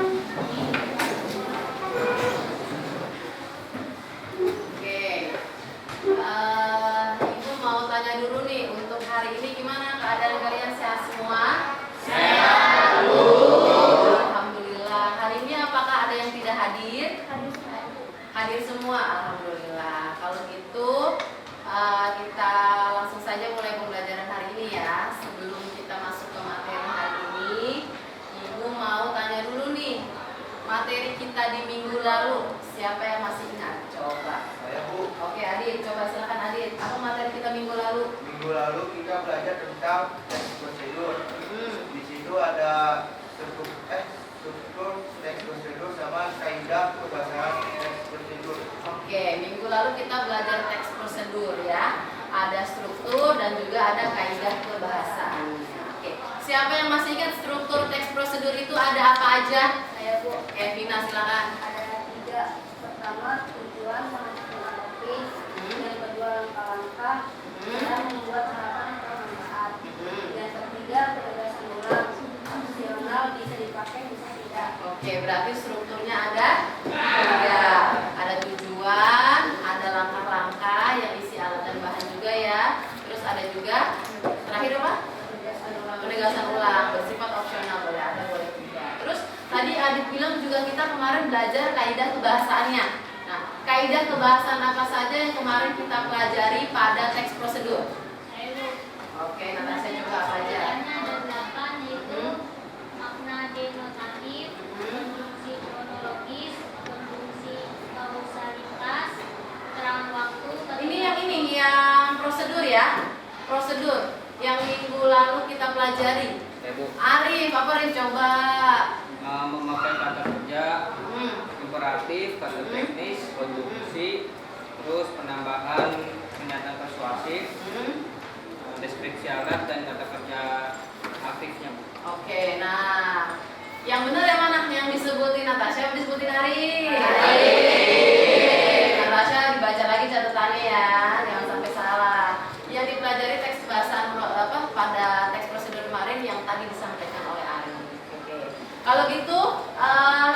Oke, Ibu mau tanya dulu nih, untuk hari ini gimana keadaan kalian, sehat semua? Sehat, Bu. Alhamdulillah. Hari ini apakah ada yang tidak hadir? Hadir semua, alhamdulillah. Kalau gitu kita langsung saja mulai pembelajaran hari ini ya. Sebelum kita masuk ke materi hari ini, Ibu mau tanya dulu nih, materi kita di minggu lalu, siapa yang masih ingat? Coba. Saya, Bu. Oke, Adit, coba silakan Adit. Apa materi kita minggu lalu? Minggu lalu kita belajar tentang teks prosedur. Di situ ada struktur teks prosedur sama kaidah pembahasan teks prosedur. Oke, minggu lalu kita belajar teks prosedur ya. Ada struktur dan juga ada kaidah kebahasaannya. Oke, siapa yang masih ingat struktur teks prosedur itu ada apa aja? Saya, Bu. Vina silakan. Ada 3. Pertama, tujuan menentukan topik. Yang kedua, langkah-langkah dalam membuat harapan atau manfaat. Yang ketiga, penegasan ulang. Opsional, bisa dipakai, bisa tidak. Oke, berarti strukturnya ada 3. Ada tujuan, ada langkah-langkah yang isi alat dan bahan juga ya. Terus ada juga terakhir apa? Penegasan ulang, bersifat opsional, boleh ada, boleh tidak. Terus tadi Adit bilang juga kita kemarin belajar kaidah kebahasaannya. Nah, kaidah kebahasaan apa saja yang kemarin kita pelajari pada teks prosedur? Oke, Natasha coba apa aja? Ada 8, yaitu makna denotatif, konjungsi kronologis, konjungsi kausalitas, keterangan waktu. Ini yang prosedur ya, prosedur yang minggu lalu kita pelajari. Bu. Arif, apa Arif coba? Memakai kata kerja, imperatif, kata teknis, konjungsi, terus penambahan pernyataan persuasif, deskripsi alat dan kata kerja aktifnya, Bu. Oke, nah yang benar yang mana? Yang disebutin Natasha atau disebutin Arif? Natasha dibaca lagi catatannya ya, jangan sampai salah. Yang dipelajari teks bahasa pada teks prosedur kemarin yang tadi disampaikan oleh Arif. Oke. Kalau gitu,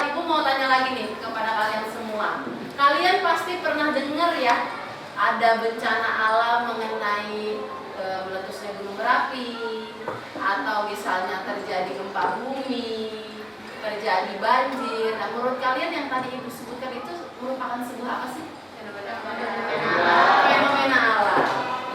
Ibu mau tanya lagi nih kepada kalian semua. Kalian pasti pernah dengar ya, ada bencana alam mengenai meletusnya gunung Merapi, atau misalnya terjadi gempa bumi, terjadi banjir. Nah, menurut kalian yang tadi Ibu sebutkan itu merupakan sebuah apa sih? Fenomena alam.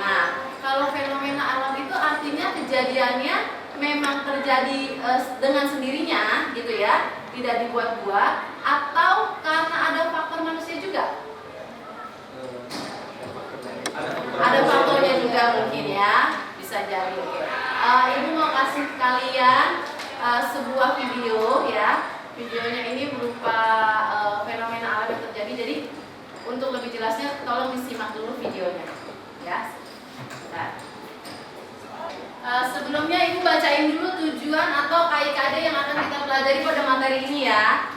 Nah, kalau fenomena alam itu artinya kejadiannya memang terjadi dengan sendirinya gitu ya, tidak dibuat-buat, atau karena ada faktor manusia juga? Ada faktornya juga mungkin ya, bisa jadi. Ibu mau kasih kalian sebuah video ya. Videonya ini berupa fenomena alam yang terjadi. Jadi untuk lebih jelasnya tolong disimak dulu videonya ya. Nah, sebelumnya Ibu bacain dulu tujuan atau KIKD yang akan kita pelajari pada materi ini ya.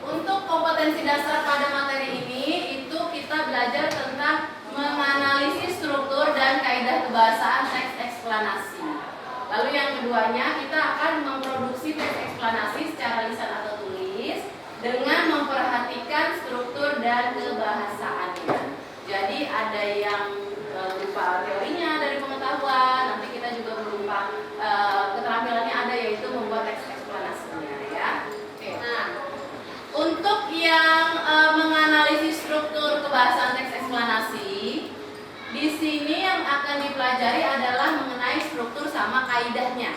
Untuk kompetensi dasar pada materi ini itu kita belajar tentang menganalisis struktur dan kaidah kebahasaan teks eksplanasi. Lalu yang keduanya kita akan memproduksi teks eksplanasi secara lisan atau tulis dengan memperhatikan struktur dan kebahasaannya. Jadi ada yang berupa teorinya dari pengetahuan, nanti kita juga berupa keterampilannya ada, yaitu membuat teks eksplanasinya ya. Oke. Nah, untuk yang menganalisis struktur kebahasaan teks eksplanasi, di sini yang akan dipelajari adalah mengenai struktur sama kaidahnya.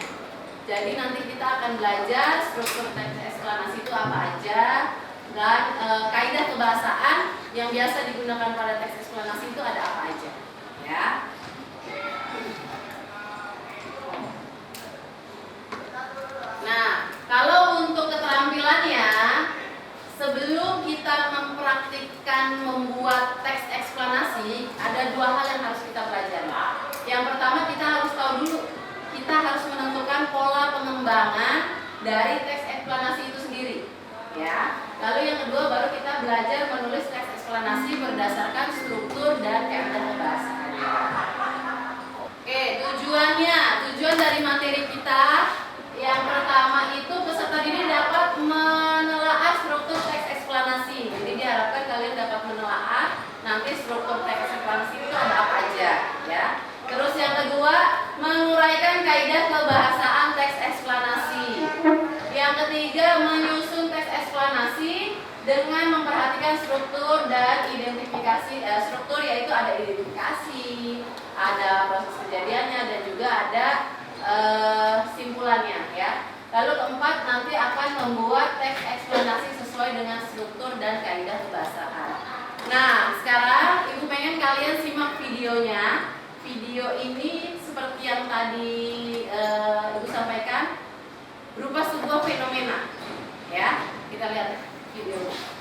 Jadi nanti kita akan belajar struktur teks eksplanasi itu apa aja, dan kaidah kebahasaan yang biasa digunakan pada teks eksplanasi itu ada apa aja, ya. Nah, kalau untuk keterampilannya, sebelum kita mempraktikkan membuat teks eksplanasi, ada 2 hal yang harus kita pelajari. Yang pertama, kita harus tahu dulu, kita harus menentukan pola pengembangan dari teks eksplanasi itu sendiri, ya. Lalu yang kedua, baru kita belajar menulis teks eksplanasi berdasarkan struktur dan kaidah kebahasaan. Oke, tujuan dari materi kita yang pertama itu peserta didik dapat struktur dan identifikasi. Struktur yaitu ada identifikasi, ada proses kejadiannya, dan juga ada simpulannya ya. Lalu keempat, nanti akan membuat teks eksplanasi sesuai dengan struktur dan kaidah kebahasaan. Nah, sekarang Ibu pengen kalian simak videonya. Video ini seperti yang tadi Ibu sampaikan, berupa sebuah fenomena. Ya, kita lihat videonya.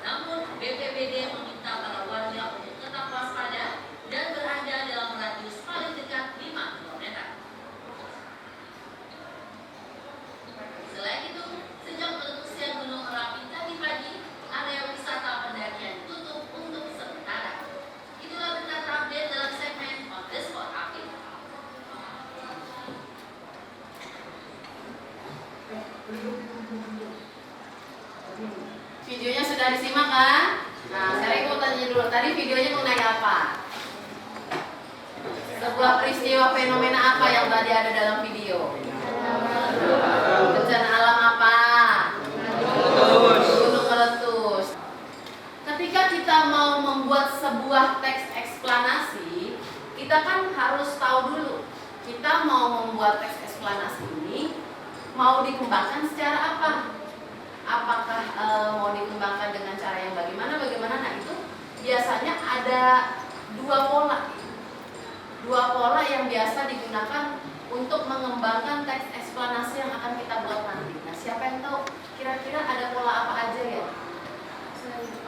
Namun, BPBD meminta para warga untuk tetap waspada dan berada dalam radius paling dekat 5 km. Selain itu, sejak meletusnya Gunung Merapi tadi pagi, area wisata pendakian ditutup untuk sementara. Itulah berita terupdate dalam segmen On The Spot Update. Videonya sudah disimak kan? Nah, sekarang Ibu tanya dulu, tadi videonya mengenai apa? Sebuah peristiwa fenomena apa yang tadi ada dalam video? Bencana alam apa? Gunung meletus. Ketika kita mau membuat sebuah teks eksplanasi, kita kan harus tahu dulu kita mau membuat teks eksplanasi ini mau dikembangkan secara apa? Apakah mau dikembangkan dengan cara yang bagaimana? Nah, itu biasanya ada dua pola yang biasa digunakan untuk mengembangkan teks eksplanasi yang akan kita buat nanti. Nah, siapa yang tahu kira-kira ada pola apa aja ya?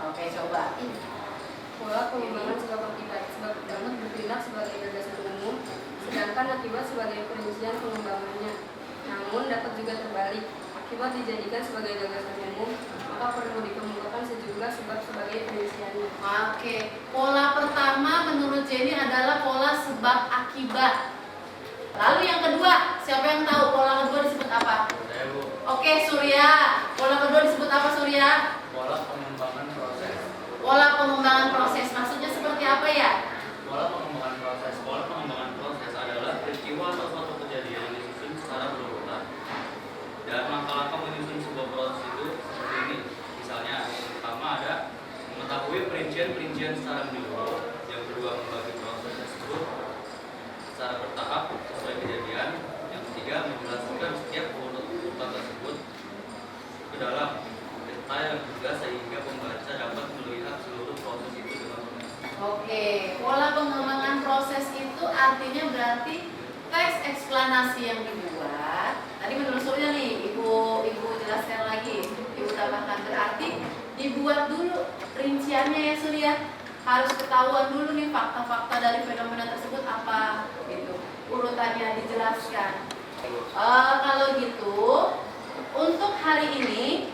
Oke, coba. Pola pengembangan sebab akibat bertindak sebagai gagasan umum, sedangkan akibat sebagai perincian pengembangannya. Namun dapat juga terbalik. Akibat dijadikan sebagai gagasan umum, maka perlu dikemukakan sejumlah sebab sebagai perinciannya. Oke, pola pertama menurut Jenny adalah pola sebab akibat. Lalu yang kedua, siapa yang tahu pola kedua disebut apa? Saya, Bu. Oke, Surya. Pola kedua disebut apa, Surya? Pola pengembangan proses. Pola pengembangan proses. Maksudnya seperti apa ya? Pola pengembangan proses adalah peristiwa atau suatu kejadian yang disusun secara berurutan. Dan langkah-langkah menyusun sebuah proses itu seperti ini. Misalnya, yang pertama ada mengetahui perincian secara menyeluruh. Yang kedua, membagi proses tersebut secara bertahap sesuai kejadian. Yang ketiga, menjelaskan setiap urutan tersebut ke dalam detail juga sehingga pembaca dapat melihat seluruh proses itu dengan benar. Oke, pola pengembangan proses itu artinya berarti teks eksplanasi yang dibuat. Tadi menurut Surya nih, Ibu jelaskan lagi, Ibu tambahkan, berarti dibuat dulu rinciannya ya Surya. Harus ketahuan dulu nih fakta-fakta dari fenomena tersebut apa gitu. Urutannya dijelaskan. Kalau gitu, untuk hari ini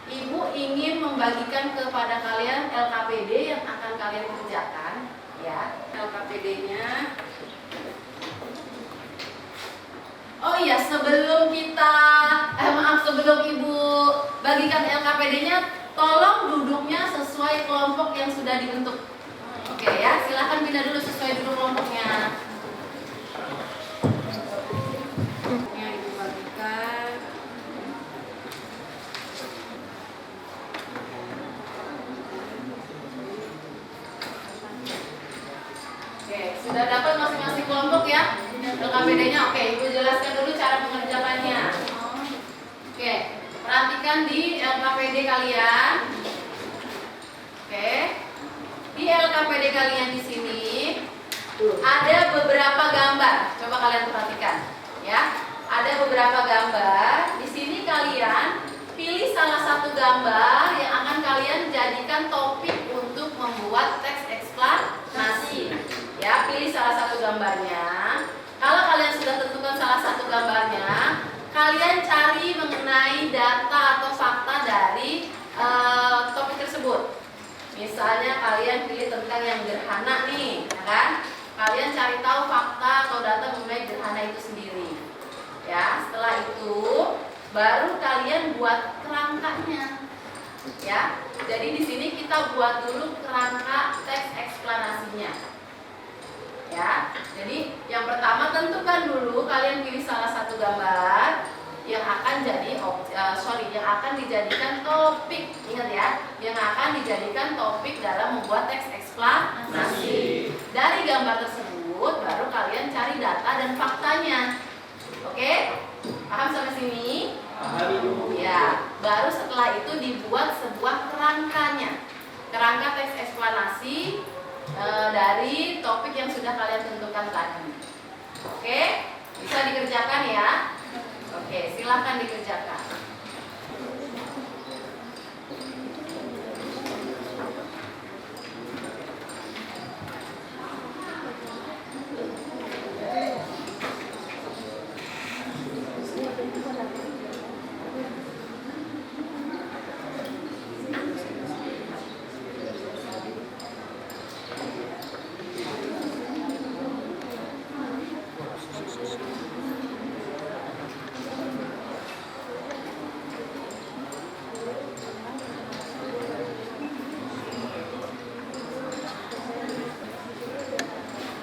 Ibu ingin membagikan kepada kalian LKPD yang akan kalian kerjakan, ya. LKPD-nya. Oh iya, sebelum Ibu bagikan LKPD-nya, tolong duduknya sesuai kelompok yang sudah dibentuk. Oke ya, silahkan pindah dulu sesuai duduk kelompoknya. Yang Ibu bagikan. Oke, sudah dapat masing-masing kelompok ya LKPD-nya. Oke, Ibu jelaskan dulu cara mengerjakannya. Oke, perhatikan di LKPD kalian. Oke, di LKPD kalian di sini ada beberapa gambar. Coba kalian perhatikan, ya. Ada beberapa gambar. Di sini kalian pilih salah satu gambar yang akan kalian jadikan topik untuk membuat teks eksplanasi. Ya, pilih salah satu gambarnya. Kalau kalian sudah tentukan salah satu gambarnya, kalian cari mengenai data atau fakta dari topik tersebut. Misalnya kalian pilih tentang yang gerhana nih, ya kan? Kalian cari baru kalian buat kerangkanya. Ya, jadi di sini kita buat dulu kerangka teks eksplanasinya. Ya, jadi yang pertama tentukan dulu kalian pilih salah satu gambar yang akan jadi yang akan dijadikan topik. Ingat ya, yang akan dijadikan topik dalam membuat teks eksplanasi. Dari gambar tersebut baru kalian cari data dan faktanya. Oke? Paham sampai sini? Ya, baru setelah itu dibuat sebuah kerangkanya. Kerangka teks eksplanasi dari topik yang sudah kalian tentukan tadi. Oke? Bisa dikerjakan ya? Oke, silahkan dikerjakan.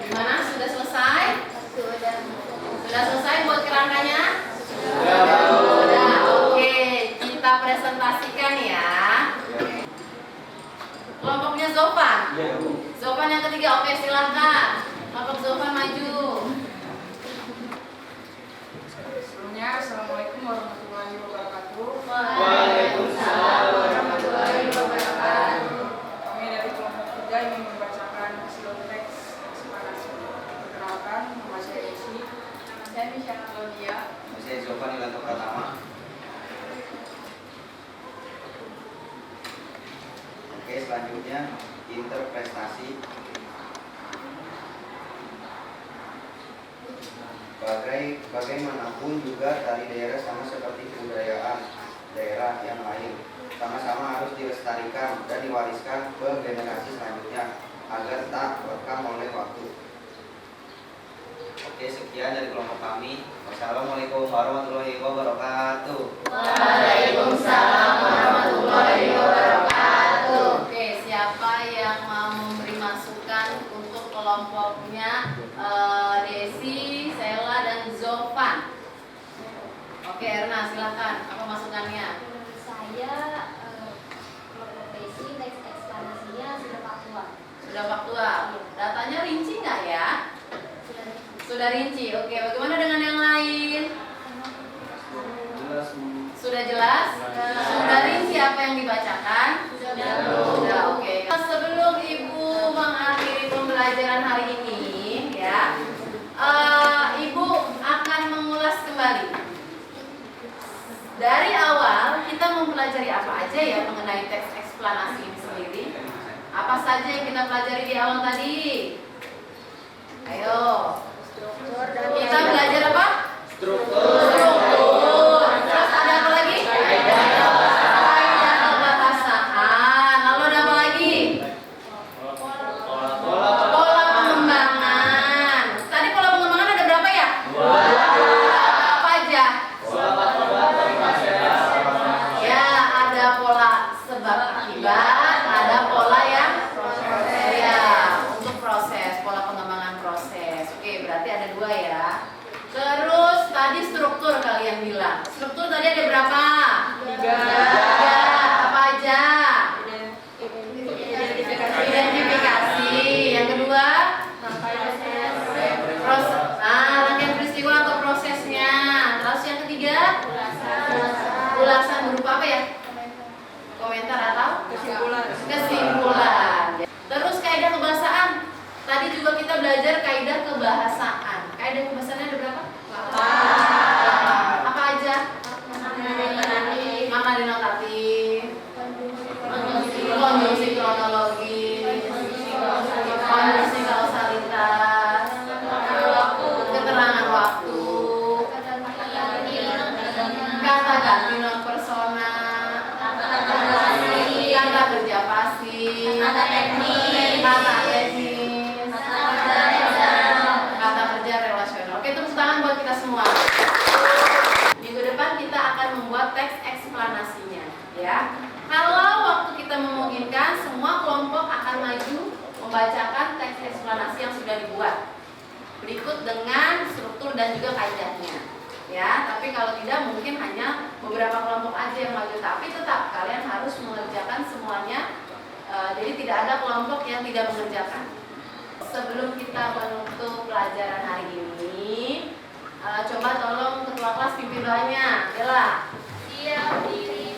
Gimana? Sudah selesai? Sudah selesai buat kerangkanya? Sudah. Oke, kita presentasikan ya. Kelompoknya Zofan. Zofan yang ketiga. Oke, silahkan. Kelompok Zofan maju. Sebelumnya, Assalamualaikum warahmatullahi wabarakatuh. Waalaikumsalam warahmatullahi wabarakatuh. Kami dari kelompok 3 ingin membacakan hasil teks eksplanasi. Perkenalkan, nama saya Desi. Saya Misyana Claudia. Saya Zofan Nilanto Pratama. Oke, selanjutnya interpretasi. Bagaimanapun juga tari daerah sama seperti kebudayaan daerah yang lain, sama-sama harus dilestarikan dan diwariskan ke generasi selanjutnya agar tak lekang oleh waktu. Oke, sekian dari kelompok kami. Wassalamualaikum warahmatullahi wabarakatuh. Waalaikumsalam warahmatullahi wabarakatuh. Oke, siapa yang mau memberi masukan untuk kelompoknya Desi, Sela, dan Zofan? Oke, Erna, silakan. Apa masukannya? Menurut saya kelompok Desi teks eksplanasinya sudah faktual. Sudah faktual. Datanya rinci nggak ya? Sudah rinci. Oke, bagaimana dengan yang lain? Sudah jelas? Sudah rinci apa yang dibacakan? Sudah. Oke. Sebelum Ibu mengakhiri pembelajaran hari ini, ya, Ibu akan mengulas kembali. Dari awal kita mempelajari apa aja ya mengenai teks eksplanasi ini sendiri? Apa saja yang kita pelajari di awal tadi? Ayo. Kita belajar apa? Struktur. Terus ada apa lagi? Kaidah kebahasaan. Lalu ada apa lagi? Pola pengembangan. Tadi pola pengembangan ada berapa ya? Apa aja? Ya, ada pola sebab akibat, ada pola yang ya untuk proses, pola pengembangan proses. Oke, berarti ada 2 ya. Terus tadi struktur kalian bilang. Struktur tadi ada berapa? 3. Apa aja? Identifikasi. Yang kedua? Proses. Rangkaian peristiwa atau prosesnya. Terus yang ketiga? Ulasan berupa apa ya? Komentar atau? Kesimpulan. Terus kaidah kebahasaan. Tadi juga kita belajar kaidah kebahasaan. Kaidah kebahasaannya ada berapa? 8. Apa aja? Makna denotatif, konjungsi kronologis, konjungsi kausalitas, keterangan waktu, kata ganti non persona, kata kerja pasif, kata teknis, membacakan teks eksplanasi yang sudah dibuat berikut dengan struktur dan juga kaidahnya. Ya, tapi kalau tidak mungkin hanya beberapa kelompok aja yang maju, tapi tetap kalian harus mengerjakan semuanya. Jadi tidak ada kelompok yang tidak mengerjakan. Sebelum kita menutup pelajaran hari ini, coba tolong ketua kelas pimpin doanya. Bella. Siap diri.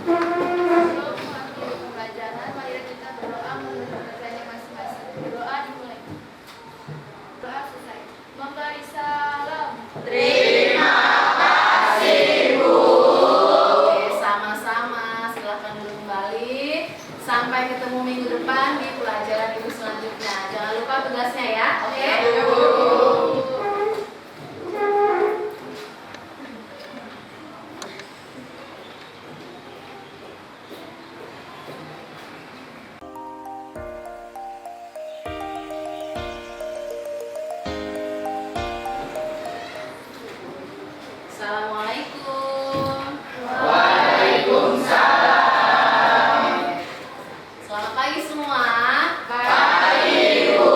Sebelum mengakhiri pembelajaran, mari kita berdoa menurut pekerjaannya masing-masing. Berdoa dimulai. Doa selesai. Memberi salam. Terima kasih, Bu. Oke, sama-sama. Silahkan duduk kembali. Sampai ketemu minggu depan di pelajaran ibu selanjutnya. Jangan lupa tugasnya ya. Oke? Assalamualaikum. Selamat pagi semua. Pagi, Bu.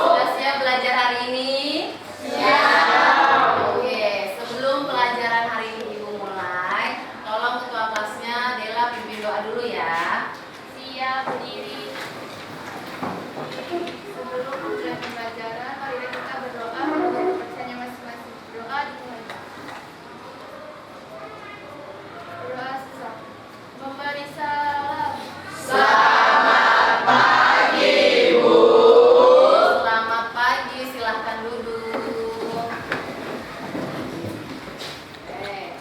Sudah siap belajar hari ini? Siap. Oke, sebelum pelajaran hari ini Ibu mulai, tolong ketua kelasnya Dela pimpin doa dulu ya. Siap diri. Sebelum mulai pembelajaran, mari kita berdoa menurut kepercayaannya masing-masing. Doa dimulai. Doa susah. Memberi salam. Selamat pagi, Bu. Selamat pagi, silahkan duduk. Oke.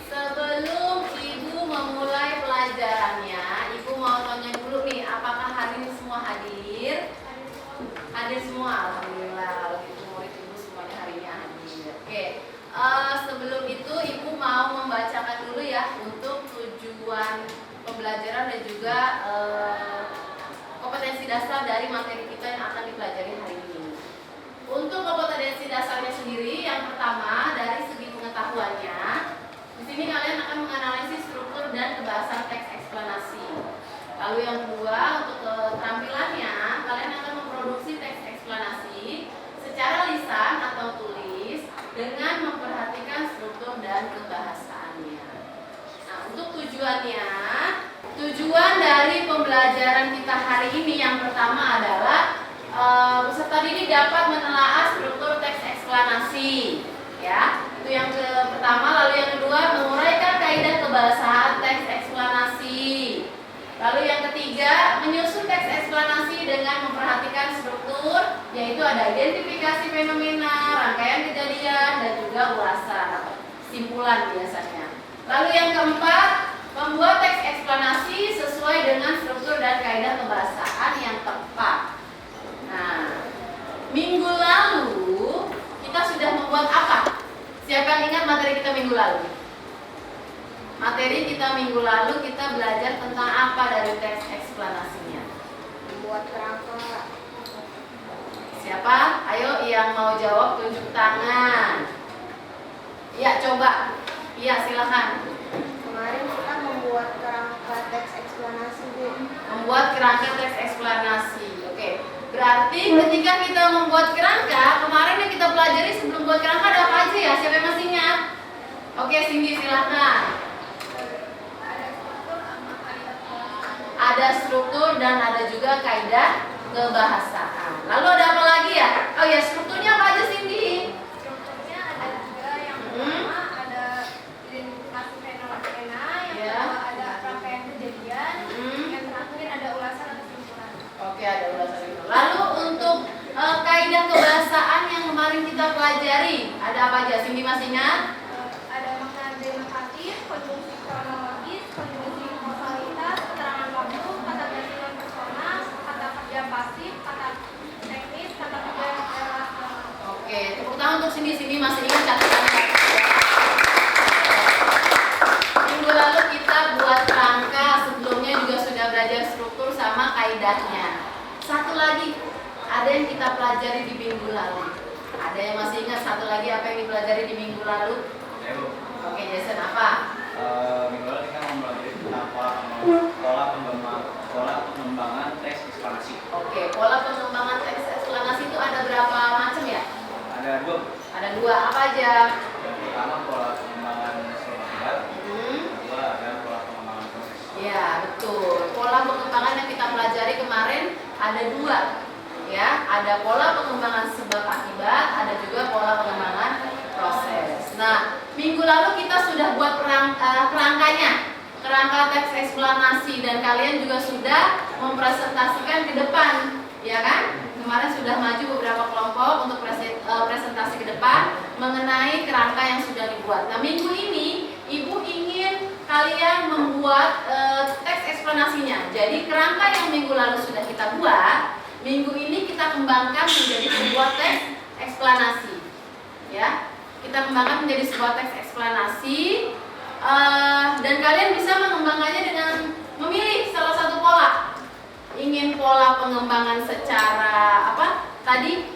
Sebelum Ibu memulai pelajarannya, Ibu mau tanya dulu nih, apakah hari ini semua hadir? Hadir semua, alhamdulillah. Kalau gitu murid Ibu semuanya hari ini hadir. Oke. Sebelum itu Ibu mau membacakan dulu ya untuk tujuan pembelajaran dan juga kompetensi dasar dari materi kita yang akan dipelajari hari ini. Untuk kompetensi dasarnya sendiri, yang pertama dari segi pengetahuannya, di sini kalian akan menganalisis struktur dan kebahasan teks eksplanasi. Lalu yang kedua, untuk keterampilannya, kalian akan memproduksi teks eksplanasi secara lisan atau tulis dengan memperhatikan struktur dan kebahasaannya. Nah, untuk tujuannya, tujuan dari pembelajaran kita hari ini yang pertama adalah peserta didik dapat menelaah struktur teks eksplanasi. Ya, itu yang pertama. Lalu yang kedua, menguraikan kaidah kebahasaan teks eksplanasi. Lalu yang ketiga, menyusun teks eksplanasi dengan memperhatikan struktur, yaitu ada identifikasi fenomena, rangkaian kejadian, dan juga ulasan atau simpulan biasanya. Lalu yang keempat, membuat teks eksplanasi sesuai dengan struktur dan kaidah kebahasaan yang tepat. Nah, minggu lalu kita sudah membuat apa? Siapa yang ingat materi kita minggu lalu? Materi kita minggu lalu kita belajar tentang apa dari teks eksplanasinya? Membuat kerangka. Siapa? Ayo yang mau jawab tunjuk tangan. Ya, coba. Iya, silakan. Kemarin kita membuat kerangka teks eksplanasi, Bu. Membuat kerangka teks eksplanasi. Oke. Berarti ketika kita membuat kerangka, kemarin yang kita pelajari sebelum buat kerangka ada apa aja ya? Siapa yang masih ingat? Oke, Cindy silakan. Ada struktur dan ada juga kaidah kebahasaan. Lalu ada apa lagi ya? Oh ya, strukturnya apa aja Cindy? Strukturnya ada juga yang pertama ada identifikasi fenomena, yang kedua ada rangkaian kejadian, yang terakhir ada ulasan atau simpulan. Oke, ada ulasan itu. Lalu untuk kaidah kebahasaan yang kemarin kita pelajari, ada apa aja? Cindy masih ingat? Ada makna denotatif, konjungsi kronologis, konjungsi kausalitas, keterangan waktu, kata gabungan personal, kata kerja pasif, kata teknis, kata kerja relasional. Oke, tepuk tangan untuk Cindy masih ingat catatannya. Minggu lalu kita buat rangka, sebelumnya juga sudah belajar struktur sama kaidahnya. Satu lagi, ada yang kita pelajari di minggu lalu. Ada yang masih ingat satu lagi apa yang dipelajari di minggu lalu? Oke, Jason apa? Minggu lalu kita mempelajari tentang pola pengembangan teks eksplanasi. Oke, pola pengembangan teks eksplanasi itu ada berapa macam ya? Ada dua. Ada dua, apa aja? Yang pertama pola pengembangan sebab akibat, Hmm. yang kedua ada pola pengembangan proses. Ya, betul. Pola pengembangan yang kita pelajari kemarin ada dua. Ya, ada pola pengembangan sebab akibat, ada juga pola pengembangan proses. Nah, minggu lalu kita sudah buat kerangka teks eksplanasi, dan kalian juga sudah mempresentasikan ke depan, ya kan? Kemarin sudah maju beberapa kelompok untuk presentasi ke depan mengenai kerangka yang sudah dibuat. Nah, minggu ini Ibu ingin kalian membuat teks eksplanasinya. Jadi kerangka yang minggu lalu sudah kita buat, minggu ini kita kembangkan menjadi sebuah teks eksplanasi. Ya, kita kembangkan menjadi sebuah teks eksplanasi, dan kalian bisa mengembangkannya dengan memilih salah satu pola. Ingin pola pengembangan secara apa? Tadi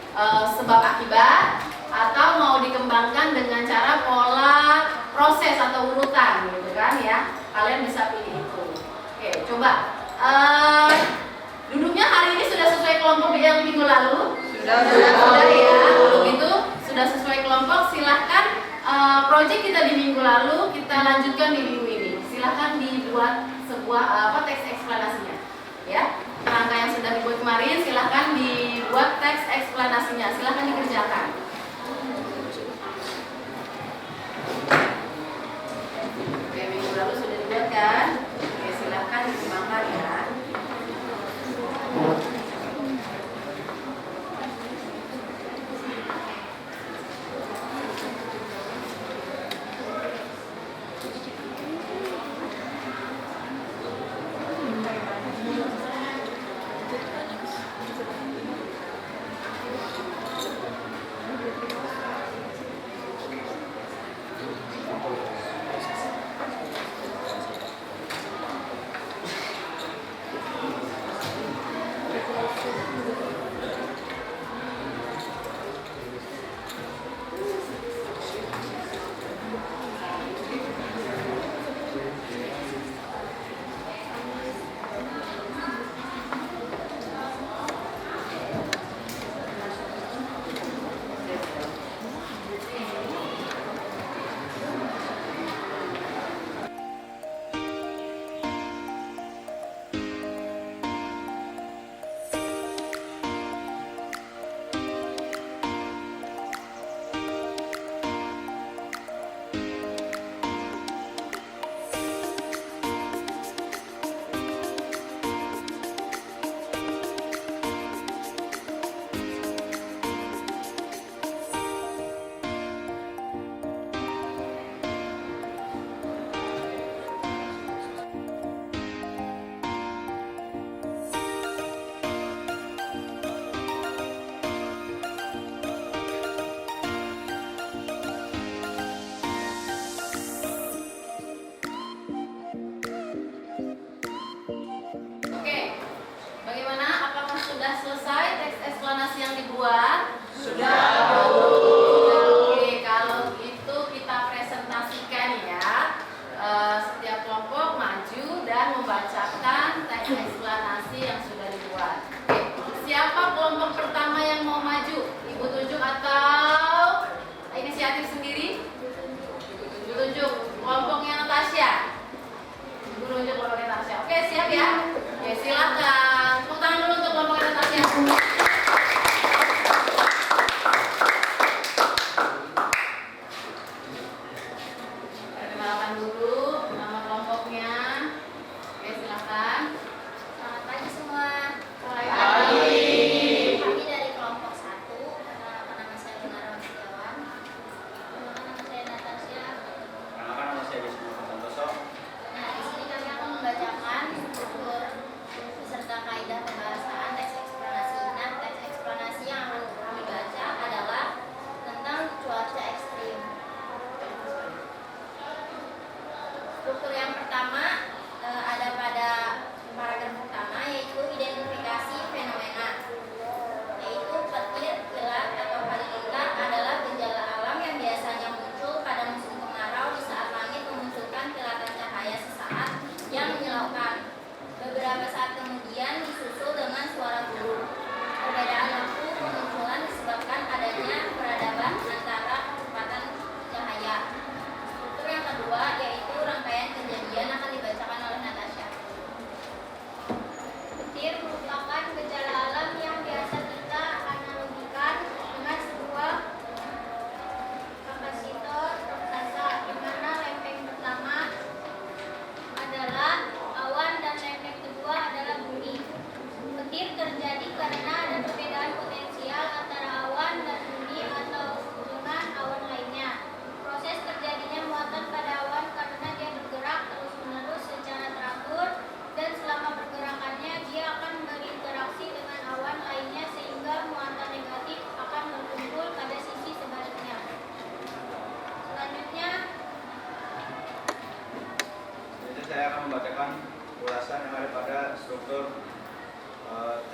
sebab akibat, atau mau dikembangkan dengan cara pola proses atau urutan, gitu kan ya? Kalian bisa pilih itu. Oke, coba. Duduknya hari ini sudah sesuai kelompok yang minggu lalu? Sudah ya. Untuk itu sudah sesuai kelompok. Silahkan proyek kita di minggu lalu kita lanjutkan di minggu ini. Silahkan dibuat sebuah teks eksplanasinya. Ya, kerangka yang sudah dibuat kemarin silahkan dibuat teks eksplanasinya. Silahkan dikerjakan. Oke, minggu lalu sudah dibuat kan? Oke, silahkan dikembangkan ya.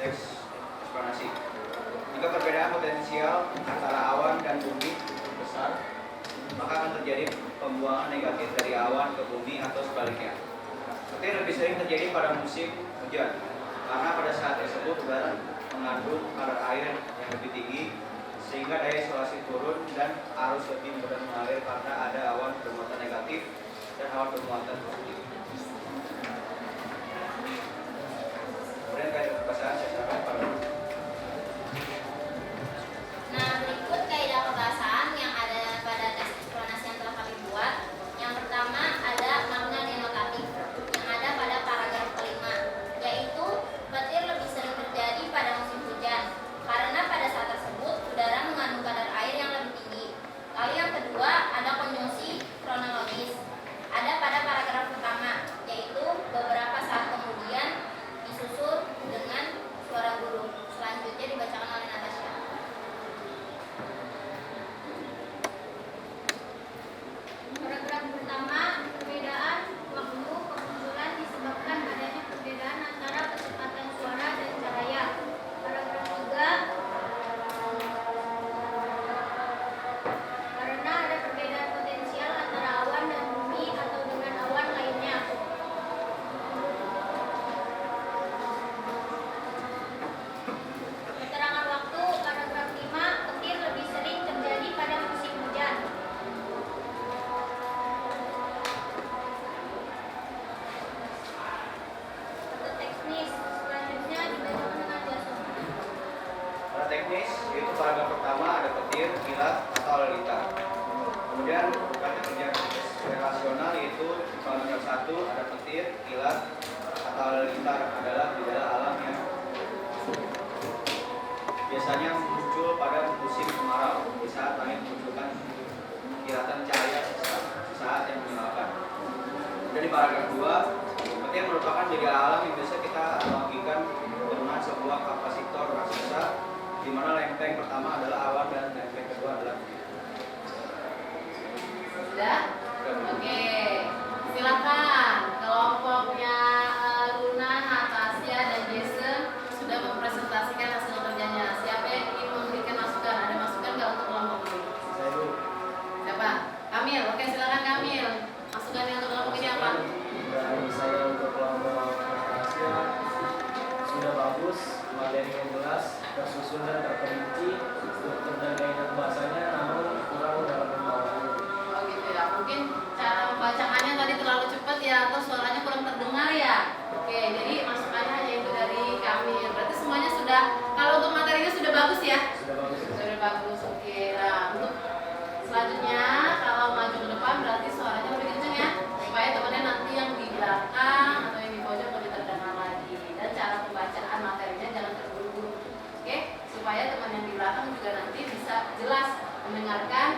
teks eksplanasi. Jika perbedaan potensial antara awan dan bumi besar, maka akan terjadi pembuangan negatif dari awan ke bumi atau sebaliknya. Seperti lebih sering terjadi pada musim hujan, karena pada saat tersebut udara mengandung kadar air yang lebih tinggi, sehingga daya isolasi turun dan arus lebih mudah mengalir karena ada awan bermuatan negatif dan awan bermuatan positif. Kemudian kaidah kebahasaan saya sampaikan pada. Nah, berikut kaidah kebahasaan yang ada pada teks eksplanasi yang telah kami buat. Yang pertama ada makna denotatif yang ada pada paragraf kelima, yaitu petir lebih sering terjadi pada musim hujan karena pada saat tersebut udara mengandung kadar air yang lebih tinggi. Lalu yang kedua ada konjungsi kronologis ada pada paragraf pertama, yaitu beberapa saat kemudian disusul dengan suara burung. Selanjutnya dibacakan oleh Natasha. Paragraf pertama, perbedaan waktu kemunculan disebabkan adanya perbedaan antara kecepatan suara dan cahaya. Paragraf 3, karena ada perbedaan potensial antara awan dan bumi atau dengan awan lainnya. Keterangan waktu, paragraf 5, petir lebih sering terjadi pada musim hujan. Atau teknis, selanjutnya dibacakan dengan Jason. Pada teknis, yaitu paragraf pertama ada petir, kilat, atau halilintar. Kemudian kata kerja relasional yaitu paragraf 1 ada petir, kilat, atau halilintar adalah gejala alam yang biasanya muncul pada musim kemarau di saat langit menunjukkan kilatan cahaya saat yang menyalakan. Dan di paragraf 2, petir merupakan gejala alam yang biasa kita analogikan dengan sebuah kapasitor raksasa di mana lempeng pertama adalah awan dan lempeng kedua adalah bumi. Sudah? Oke, silakan kelompoknya Luna, Natasha, dan Jason sudah mempresentasikan hasil kerjanya. Siapa yang ingin memberikan masukan? Ada masukan nggak untuk kelompok ini? Saya dulu. Siapa? Kamil. Oke, silakan Kamil. Masukannya untuk kelompok ini apa? Dari saya untuk kelompok Natasha sudah bagus, materinya jelas, tersusun dan terperinci, struktur dan kaidah bahasanya, namun kurang dalam pembawaannya. Oh gitu ya. Mungkin cara membacakannya tadi terlalu cepat ya, atau suaranya kurang terdengar ya. Oke, jadi masukannya hanya itu dari Kamil. Berarti semuanya sudah. Kalau untuk materinya sudah bagus ya? Sudah bagus. Sudah bagus. Oke. Nah, untuk selanjutnya kalau maju ke depan berarti suaranya lebih kenceng ya, supaya temannya nanti yang di belakang atau yang di pojok lebih terdengar lagi. Dan cara pembacaan materinya jangan terburu-buru, oke? Supaya teman yang di belakang juga nanti bisa jelas mendengarkan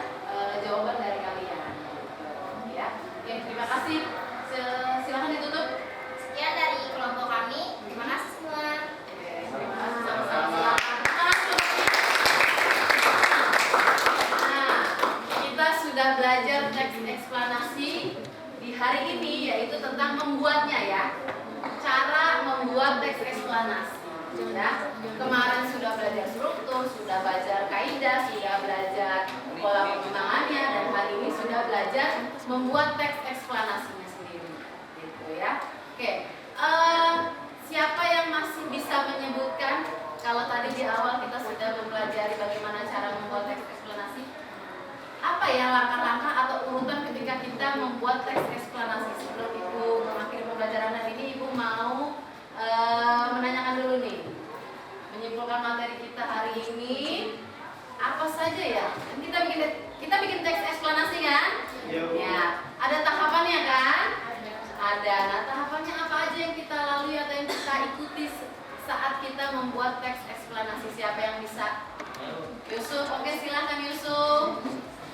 jawaban dari kalian. Ya, oke. Terima kasih. Silakan ditutup. Sekian dari kelompok kami. Terima kasih semua. Oke, terima kasih sama-sama. Nah, kita sudah belajar teks eksplanasi di hari ini, yaitu tentang membuatnya ya. Cara membuat teks eksplanasi. Sudah. Kemarin sudah belajar struktur, sudah belajar kaidah, sudah belajar pola pengembangannya, dan hari ini sudah belajar membuat teks eksplanasinya sendiri. Gitu ya. Oke. Siapa yang masih bisa menyebutkan kalau tadi di awal kita sudah mempelajari bagaimana cara membuat teks eksplanasi? Apa ya langkah-langkah atau urutan ketika kita membuat teks eksplanasi? Sebelum Ibu mengakhiri pembelajaran hari ini, Ibu mau menanyakan dulu nih, menyimpulkan materi kita hari ini apa saja ya? Kita bikin teks eksplanasi kan? Ya, ada tahapannya kan? Ada. Nah, tahapannya apa aja yang kita lalui atau yang kita ikuti saat kita membuat teks eksplanasi? Siapa yang bisa? Yusuf, oke, silakan Yusuf.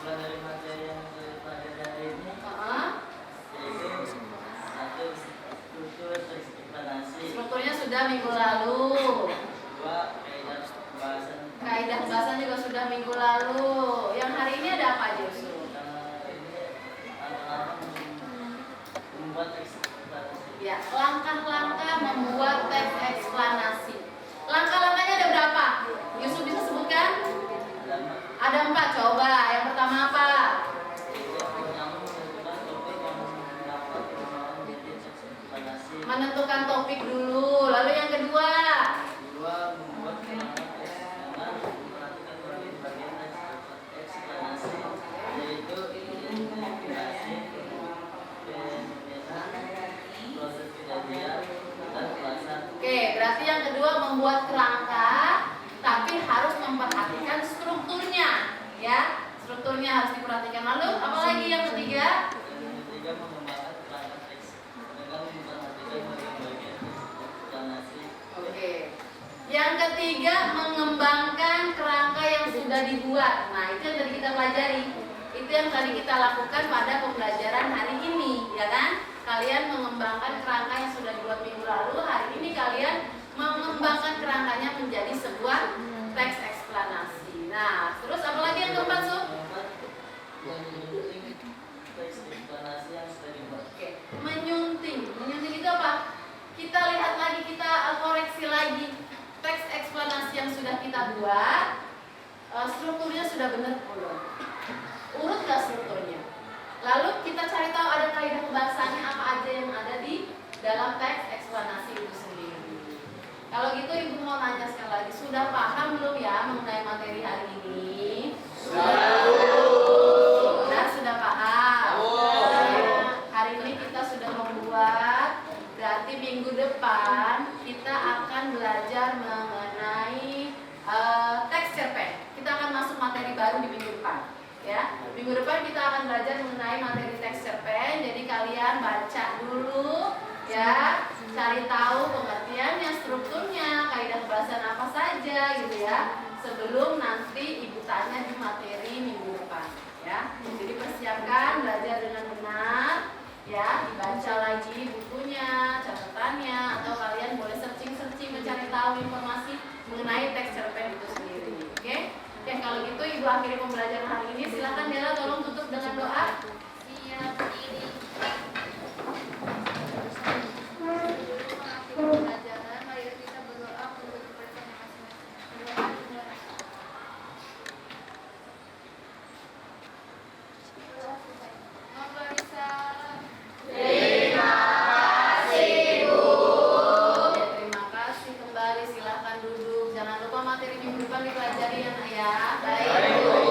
Dari materi yang dipelajari hari ini, yaitu satu struktur teks eksplanasi, Strukturnya sudah minggu lalu. dua kaidah pembahasan, Kaidah bahasan juga sudah minggu lalu. Yang hari ini ada apa aja Yusuf? ini langkah-langkah membuat teks eksplanasi. Ya, langkah-langkah membuat teks eksplanasi. Langkah membuat kerangka, tapi harus memperhatikan strukturnya, ya. Strukturnya harus diperhatikan. Lalu apalagi yang ketiga? Oke. Yang ketiga, mengembangkan kerangka yang sudah dibuat. Nah, itu yang tadi kita pelajari. Itu yang tadi kita lakukan pada pembelajaran hari ini, ya kan? Kalian mengembangkan kerangka yang sudah dibuat minggu lalu. Hari ini kalian mengembangkan kerangkanya menjadi sebuah teks eksplanasi. Nah, terus apa lagi yang keempat, Su? Oke, menyunting. Menyunting itu apa? Kita lihat lagi, kita koreksi lagi teks eksplanasi yang sudah kita buat. Strukturnya sudah benar belum? Urut gak strukturnya? Lalu kita cari tahu ada kaidah kebahasaannya apa aja yang ada di dalam teks eksplanasi itu sendiri. Kalau gitu Ibu mau nanya sekali lagi, sudah paham belum ya mengenai materi hari ini? Sudah paham. Hari ini kita sudah membuat, berarti minggu depan kita akan belajar mengenai teks cerpen. Kita akan masuk materi baru di minggu depan. Ya, minggu depan kita akan belajar mengenai materi teks cerpen. Jadi kalian baca dulu, ya, cari tahu pengertiannya, strukturnya, kaidah bahasa apa saja, gitu ya. Sebelum nanti Ibu tanya di materi minggu depan, ya. Jadi persiapkan, belajar dengan benar, ya. Dibaca lagi bukunya, catatannya, atau kalian boleh searching mencari tahu informasi mengenai teks cerpen itu sendiri, oke? Oke, kalau gitu Ibu akhiri pembelajaran hari ini. Silakan Dela, tolong tutup dengan doa. Siap diri. Pembelajaran, mari kita berdoa untuk kepercayaan masing-masing. Berdoa dimulai. Terima kasih, Bu. Ya, terima kasih kembali. Silahkan duduk. Jangan lupa materi minggu depan dipelajari ya, Nak, ya. Baik, Bu.